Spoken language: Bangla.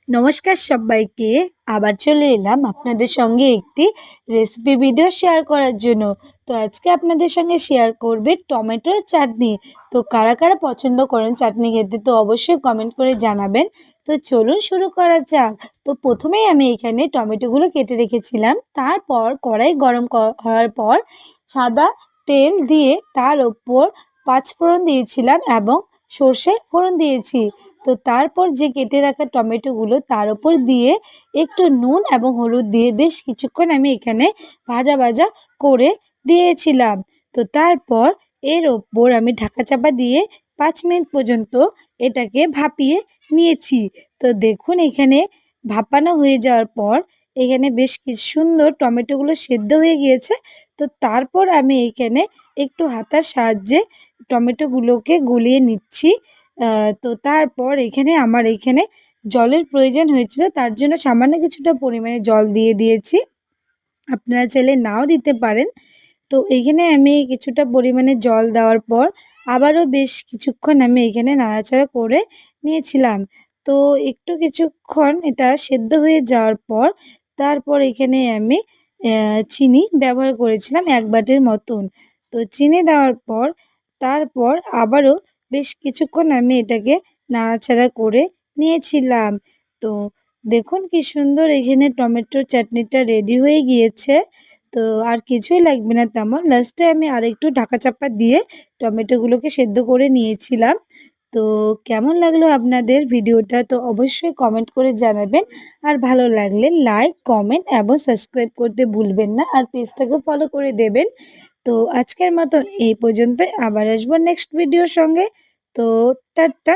নমস্কার সবাইকে। আবার চলে এলাম আপনাদের সঙ্গে একটি রেসিপি ভিডিও শেয়ার করার জন্য। তো আজকে আপনাদের সঙ্গে শেয়ার করবে টমেটোর চাটনি। তো কারা কারা পছন্দ করেন চাটনি খেতে, তো অবশ্যই কমেন্ট করে জানাবেন। তো চলুন শুরু করা যাক। তো প্রথমেই আমি এখানে টমেটোগুলো কেটে রেখেছিলাম। তারপর কড়াই গরম হওয়ার পর সাদা তেল দিয়ে তার ওপর পাঁচফোড়ন দিয়েছিলাম এবং সর্ষে ফোড়ন দিয়েছি। তো তারপর যে কেটে রাখা টমেটোগুলো তার উপর দিয়ে একটু নুন এবং হলুদ দিয়ে বেশ কিছুক্ষণ আমি এখানে ভাজা ভাজা করে দিয়েছিলাম। তো তারপর এর ওপর আমি ঢাকা চাপা দিয়ে 5 মিনিট পর্যন্ত এটাকে ভাপিয়ে নিয়েছি। তো দেখুন এখানে ভাপানো হয়ে যাওয়ার পর এখানে বেশ কিছু সুন্দর টমেটোগুলো সেদ্ধ হয়ে গিয়েছে। তো তারপর আমি এখানে একটু হাতার সাহায্যে টমেটোগুলোকে গলিয়ে নিচ্ছি। তো তারপর আমার এখানে জলের প্রয়োজন হয়েছিল, তার জন্য সামান্য কিছুটা পরিমাণে জল দিয়ে দিয়েছি। আপনারা চাইলে নাও দিতে পারেন। তো এইখানে আমি কিছুটা পরিমাণে জল দেওয়ার পর আবারও বেশ কিছুক্ষণ আমি এখানে নাড়াচাড়া করে নিয়েছিলাম। তো কিছুক্ষণ এটা সেদ্ধ হয়ে যাওয়ার পর তারপর এখানে আমি চিনি ব্যবহার করেছিলাম 1 বাটির মতন। তো চিনি দেওয়ার পর তারপর আবারও বেশ কিছুক্ষণ আমি এটাকে নাড়াচাড়া করে নিয়েছিলাম। তো দেখুন কি সুন্দর এখানে টমেটোর চাটনিটা রেডি হয়ে গিয়েছে। তো আর কিছুই লাগবে না তেমন। লাস্টে আমি আরেকটু ঢাকা চাপা দিয়ে টমেটোগুলোকে সেদ্ধ করে নিয়েছিলাম। তো কেমন লাগলো আপনাদের ভিডিওটা, তো অবশ্যই কমেন্ট করে জানাবেন। আর ভালো লাগলে লাইক, কমেন্ট এবং সাবস্ক্রাইব করতে ভুলবেন না। আর পেজটাকে ফলো করে দেবেন। তো আজকের মতন এই পর্যন্তই। আবার আসবো নেক্সট ভিডিওর সঙ্গে। তো টাটা।